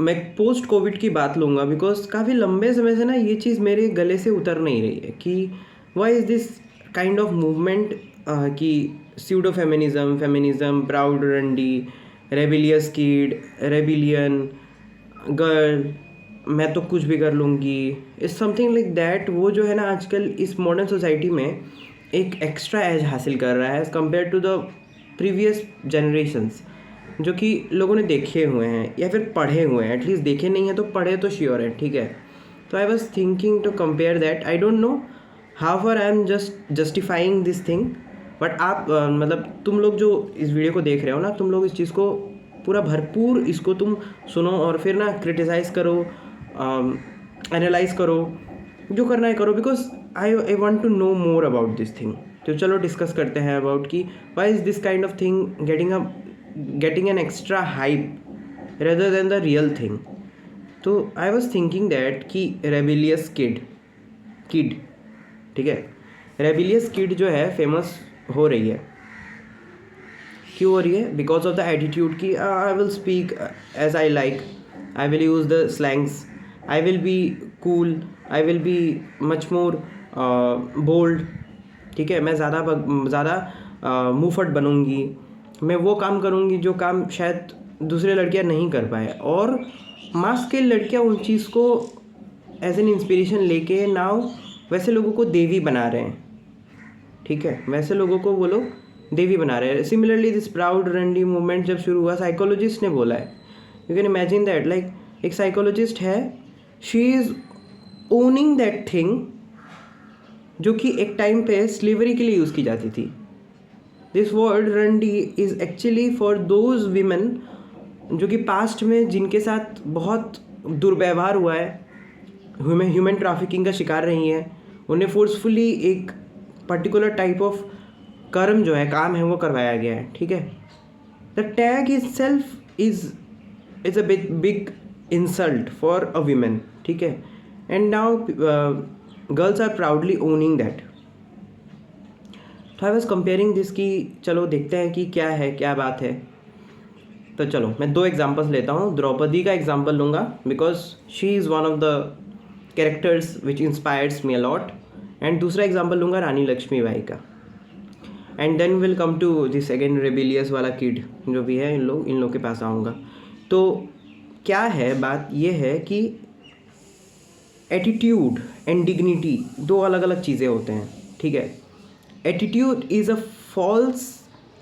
मैं post Covid की बात लूँगा बिकॉज काफ़ी लंबे समय से ना ये चीज़ मेरे गले से उतर नहीं रही है कि why is this kind of movement कि स्यूडो फेमिनिज्म प्राउड रंडी रेबिलियस किड रेबिलियन गर्ल मैं तो कुछ भी कर लूँगी इज़ समथिंग लाइक दैट। वो जो है ना आजकल इस मॉडर्न सोसाइटी में एक एक्स्ट्रा एज हासिल कर रहा है as compare to the previous generations जो कि लोगों ने देखे हुए हैं या फिर पढ़े हुए हैं। एटलीस्ट देखे नहीं हैं तो पढ़े तो श्योर है, ठीक है। तो I was thinking to compare that. I don't know how for I am just justifying this thing but आप मतलब तुम लोग जो इस वीडियो को देख रहे हो ना, तुम लोग इस चीज़ को पूरा भरपूर इसको तुम सुनो और फिर ना क्रिटिसाइज़ करो, एनालाइज करो, जो करना है करो because I want to know more about this thing. तो चलो डिस्कस करते हैं अबाउट कि why is this kind of thing getting an extra hype rather than the real thing। तो I was thinking that कि rebellious kid ठीक है, rebellious kid जो है फेमस हो रही है। क्यों हो रही है? बिकॉज ऑफ द एटीट्यूड की I will speak as I like, I will use the slangs, I will be cool, I will be much more bold, ठीक है। मैं ज़्यादा मुँहफट बनूँगी, मैं वो काम करूँगी जो काम शायद दूसरे लड़कियाँ नहीं कर पाए। और मास स्केल लड़कियाँ उन चीज़ को एज एन इंस्पिरेशन लेके नाउ वैसे लोगों को देवी बना रहे हैं, ठीक है। वैसे लोगों को वो लोग देवी बना रहे हैं। सिमिलरली दिस प्राउड रंडी मूवमेंट जब शुरू हुआ साइकोलॉजिस्ट ने बोला है, you can imagine that, like एक साइकोलॉजिस्ट है, she is owning that thing जो कि एक टाइम पे स्लेवरी के लिए यूज़ की जाती थी। दिस वर्ड रंडी is actually for those women जो कि पास्ट में जिनके साथ बहुत दुर्व्यवहार हुआ है, ह्यूमन ट्रैफिकिंग का शिकार रही हैं, उन्हें फोर्सफुली एक पर्टिकुलर टाइप ऑफ कर्म जो है, काम है, वो करवाया गया है, ठीक है। The tag is self is a big insult for a women, ठीक है। And now girls are proudly owning that. तो आई वॉज कंपेयरिंग दिस कि चलो देखते हैं कि क्या है, क्या बात है। तो चलो मैं 2 एग्जांपल्स लेता हूँ। द्रौपदी का एग्जांपल लूँगा because she is one of the characters which inspires me a lot, and दूसरा एग्जांपल लूँगा रानी लक्ष्मीबाई का। And then will come to this again rebellious वाला किड जो भी है, इन लोग के पास आऊँगा। तो क्या है बात, ये है कि एटीट्यूड एंड डिग्निटी 2 अलग अलग चीज़ें होते हैं, ठीक है। Attitude is a false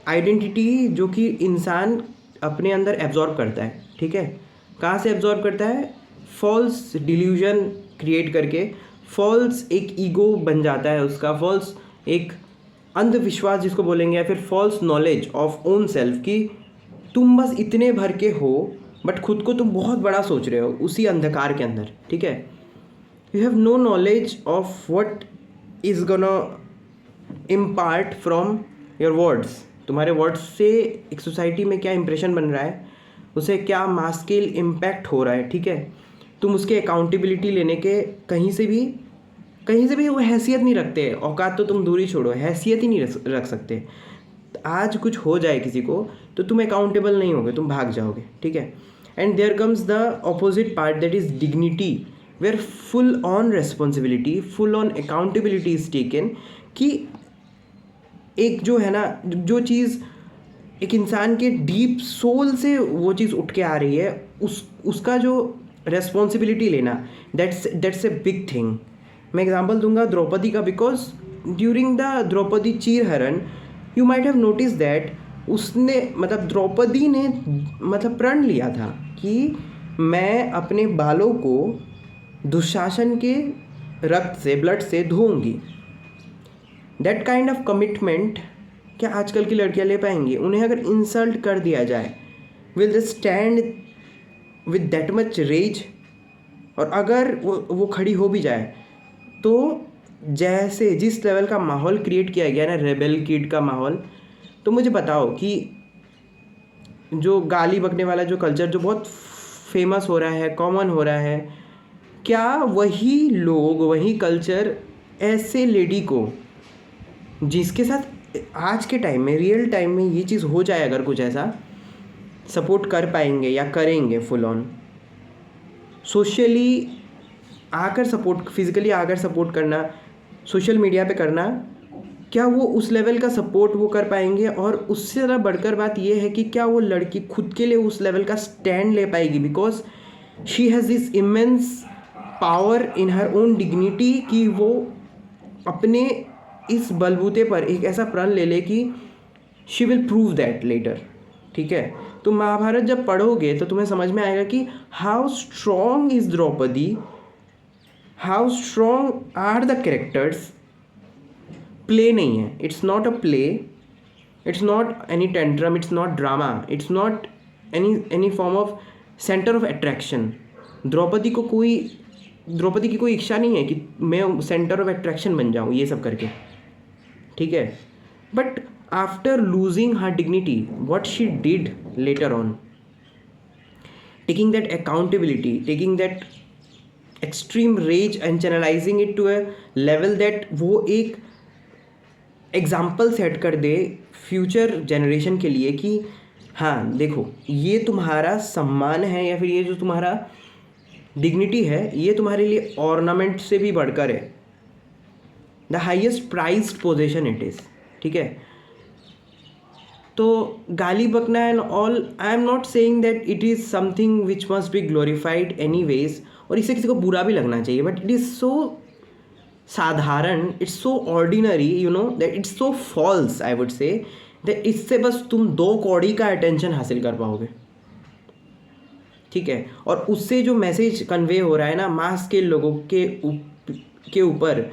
identity जो कि इंसान अपने अंदर एब्जॉर्ब करता है, ठीक है। कहाँ से एब्जॉर्ब करता है? फॉल्स डिल्यूजन क्रिएट करके, फॉल्स एक ईगो बन जाता है उसका, फॉल्स एक अंधविश्वास जिसको बोलेंगे, या फिर false knowledge of own self कि तुम बस इतने भर के हो बट खुद को तुम बहुत बड़ा सोच रहे हो उसी अंधकार के अंदर, ठीक है। You have no knowledge of what is gonna impart from your words. तुम्हारे वर्ड्स से एक सोसाइटी में क्या इंप्रेशन बन रहा है, उसे क्या मास स्केल इम्पैक्ट हो रहा है, ठीक है। तुम उसके अकाउंटेबिलिटी लेने के कहीं से भी वो हैसियत नहीं रखते। औकात तो तुम दूरी छोड़ो, हैसियत ही नहीं रख सकते। आज कुछ हो जाए किसी को तो तुम अकाउंटेबल नहीं होगे, तुम भाग जाओगे, ठीक है। And there comes the opposite part that is dignity, where full on responsibility, full on accountability is taken. कि एक जो है ना, जो चीज़ एक इंसान के डीप सोल से वो चीज़ उठ के आ रही है, उसका जो रेस्पॉन्सिबिलिटी लेना, दैट्स ए बिग थिंग। मैं एग्जांपल दूंगा द्रौपदी का, बिकॉज ड्यूरिंग द द्रौपदी चीरहरण you might have notice that उसने मतलब द्रौपदी ने मतलब प्रण लिया था कि मैं अपने बालों को दुशासन के रक्त से, ब्लड से धोऊंगी। दैट काइंड ऑफ कमिटमेंट क्या आजकल की लड़कियां ले पाएंगी? उन्हें अगर इंसल्ट कर दिया जाए, will they stand with that much rage? और अगर वो खड़ी हो भी जाए तो जैसे जिस लेवल का माहौल क्रिएट किया गया ना, रेबेल किड का माहौल, तो मुझे बताओ कि जो गाली बकने वाला जो कल्चर जो बहुत फेमस हो रहा है, कॉमन हो रहा है, क्या वही लोग, वही कल्चर ऐसे लेडी को जिसके साथ आज के टाइम में, रियल टाइम में ये चीज़ हो जाए, अगर कुछ ऐसा सपोर्ट कर पाएंगे या करेंगे फुल ऑन? सोशली आकर सपोर्ट, फिजिकली आकर सपोर्ट करना, सोशल मीडिया पे करना, क्या वो उस लेवल का सपोर्ट वो कर पाएंगे? और उससे ज़्यादा बढ़कर बात ये है कि क्या वो लड़की खुद के लिए उस लेवल का स्टैंड ले पाएगी? Because she has this immense power in her own dignity कि वो अपने इस बलबूते पर एक ऐसा प्रण ले ले कि she will prove that later. ठीक है, तो महाभारत जब पढ़ोगे तो तुम्हें समझ में आएगा कि how strong is Draupadi, how strong are the characters. Play नहीं है, it's not a play, it's not any tantrum, it's not drama, it's not any form of centre of attraction. Draupadi की कोई इच्छा नहीं है कि मैं सेंटर ऑफ अट्रैक्शन बन जाऊँ ये सब करके। ठीक है, but after losing her dignity what she did later on, taking that accountability, taking that extreme rage and channelizing it to a level that वो एक एग्जाम्पल सेट कर दे फ्यूचर जनरेशन के लिए कि हाँ देखो, ये तुम्हारा सम्मान है या फिर ये जो तुम्हारा डिग्निटी है ये तुम्हारे लिए ऑर्नामेंट से भी बढ़कर है, the highest prized position it is. ठीक है, तो गाली बकना and all, I am not saying that it is something which must be glorified anyways, और इससे किसी को बुरा भी लगना चाहिए, बट इट इज़ सो साधारण, it's so ordinary, you know that it's so false, I would say that इससे बस तुम 2 कौड़ी का अटेंशन हासिल कर पाओगे। ठीक है, और उससे जो मैसेज कन्वे हो रहा है ना मास के लोगों के ऊपर,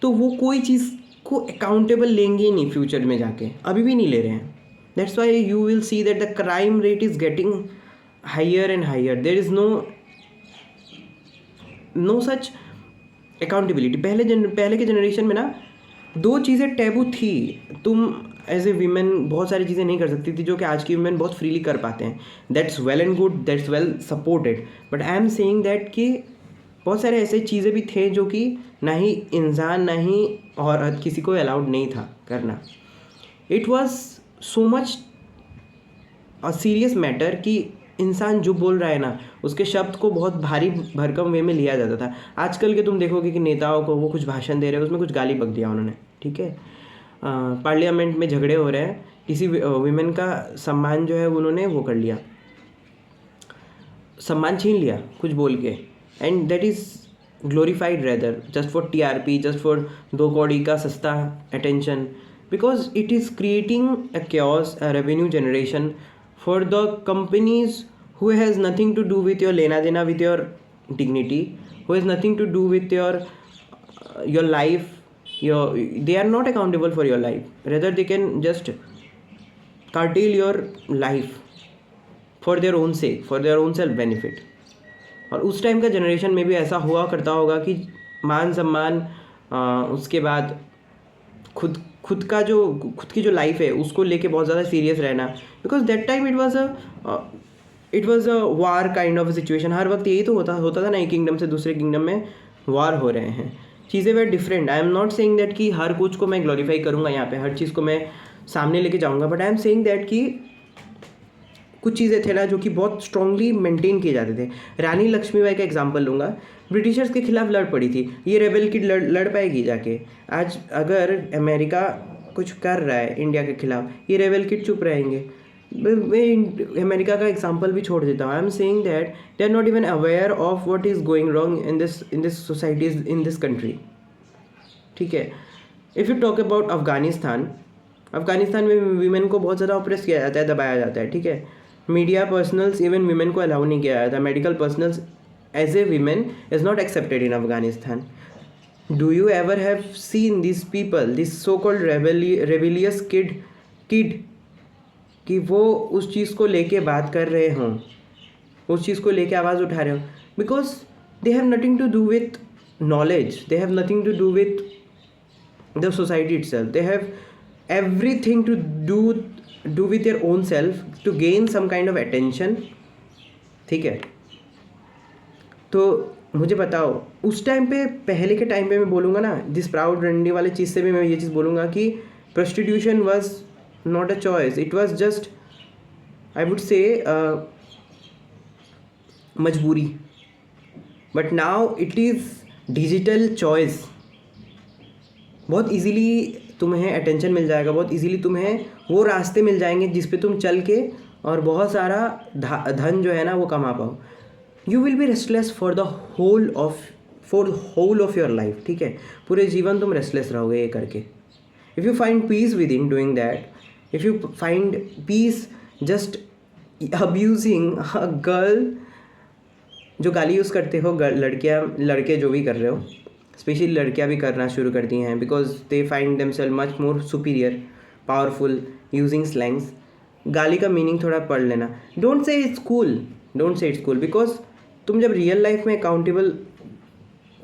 तो वो कोई चीज़ को अकाउंटेबल लेंगे ही नहीं फ्यूचर में जाके, अभी भी नहीं ले रहे हैं। That's why you will see that the crime rate is getting higher and higher, there is no such accountability. पहले के जनरेशन में ना 2 चीज़ें टैबू थी, तुम एज ए वीमेन बहुत सारी चीज़ें नहीं कर सकती थी जो कि आज की वीमेन बहुत फ्रीली कर पाते हैं। That's well and good, that's well supported, but I am saying that कि बहुत सारे ऐसे चीज़ें भी थे जो कि ना ही इंसान ना ही औरत किसी को अलाउड नहीं था करना। It was so much a serious matter कि इंसान जो बोल रहा है ना उसके शब्द को बहुत भारी भरकम वे में लिया जाता था। आजकल के तुम देखोगे कि नेताओं को वो कुछ भाषण दे रहे हैं उसमें कुछ गाली बक दिया उन्होंने। ठीक है, पार्लियामेंट में झगड़े हो रहे हैं, किसी विमेन का सम्मान जो है उन्होंने वो कर लिया, सम्मान छीन लिया कुछ बोल के, and that is glorified rather just for TRP, just for 2 कौड़ी का सस्ता attention, because it is creating a chaos, a revenue generation for the companies who has nothing to do with your lena dena with your dignity, who has nothing to do with your life, they are not accountable for your life, rather they can just curtail your life for their own sake, for their own self benefit। और उस time का generation में भी ऐसा हुआ करता होगा कि मान सम्मान, उसके बाद खुद की जो लाइफ है उसको लेके बहुत ज़्यादा सीरियस रहना, because that time it was a war kind of situation. हर वक्त यही तो होता था ना, एक किंगडम से दूसरे किंगडम में वार हो रहे हैं, चीज़ें way different. I am not saying that कि हर कुछ को मैं ग्लोरीफाई करूँगा यहाँ पे, हर चीज़ को मैं सामने लेके जाऊँगा, but I am saying that कि कुछ चीज़ें थे ना जो कि बहुत स्ट्रांगली मेंटेन किए जाते थे। रानी लक्ष्मीबाई का एग्जांपल लूँगा, ब्रिटिशर्स के खिलाफ लड़ पड़ी थी, ये रेबेल किड लड़ पाएगी जाके? आज अगर अमेरिका कुछ कर रहा है इंडिया के खिलाफ, ये रेबेल किड चुप रहेंगे? मैं अमेरिका का एग्जांपल भी छोड़ देता हूँ। I am saying that they are not even aware of what is going wrong in this societies in this country. ठीक है, if you talk about Afghanistan में वीमेन को बहुत ज़्यादा ऑप्रेस किया जाता है, दबाया जाता है। ठीक है, मीडिया पर्सनल्स इवन वीमेन को अलाउ नहीं किया जाता, medical personals as a women is not accepted in Afghanistan. Do you ever have seen this people, this so called rebellious kid कि वो उस चीज़ को लेके बात कर रहे हों, उस चीज़ को लेके आवाज़ उठा रहे हो? Because they have nothing to do with knowledge, they have nothing to do with the society itself, they have everything to do with their own self to gain some kind of attention। ठीक है, तो मुझे बताओ उस time पे, पहले के time पे मैं बोलूँगा ना, जिस प्राउड रंडी वाले चीज़ से भी मैं ये चीज़ बोलूँगा कि prostitution was not a choice, it was just I would say मजबूरी। But now it is digital choice. बहुत इजीली तुम्हें अटेंशन मिल जाएगा, बहुत इजीली तुम्हें वो रास्ते मिल जाएंगे जिस पे तुम चल के और बहुत सारा धन जो है ना वो कमा पाओ. You will be restless for the whole of your life. ठीक है, पूरे जीवन तुम रेस्टलेस रहोगे ये करके. If you find peace within doing that, if you find peace just abusing a girl, जो गाली यूज़ करते हो लड़कियाँ लड़के जो भी कर रहे हो, स्पेशली लड़कियाँ भी करना शुरू करती हैं because they find themselves much more superior, powerful, using slangs. गाली का मीनिंग थोड़ा पढ़ लेना. Don't say it's cool, don't say it's cool, because तुम जब रियल लाइफ में अकाउंटेबल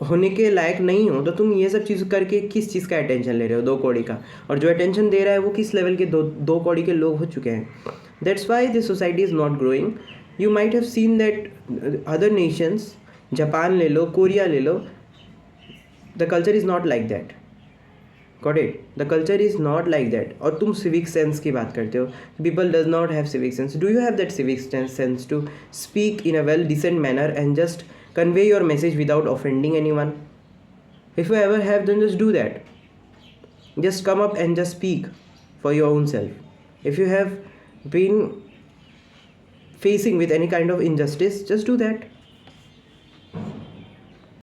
होने के लायक नहीं हो तो तुम ये सब चीज़ करके किस चीज़ का अटेंशन ले रहे हो, 2 कौड़ी का. और जो अटेंशन दे रहा है वो किस लेवल के 2 कौड़ी के लोग हो चुके हैं. That's why this society is not growing. You might have seen that other nations, Japan ले लो, कोरिया ले लो, the culture is not like that. Got it? The culture is not like that. और तुम सिविक सेंस की बात करते हो. People does not have civic sense. Do you have that civic sense to speak in a well decent manner and just convey your message without offending anyone? If you ever have, then just do that. Just come up and just speak for your own self. If you have been facing with any kind of injustice, just do that.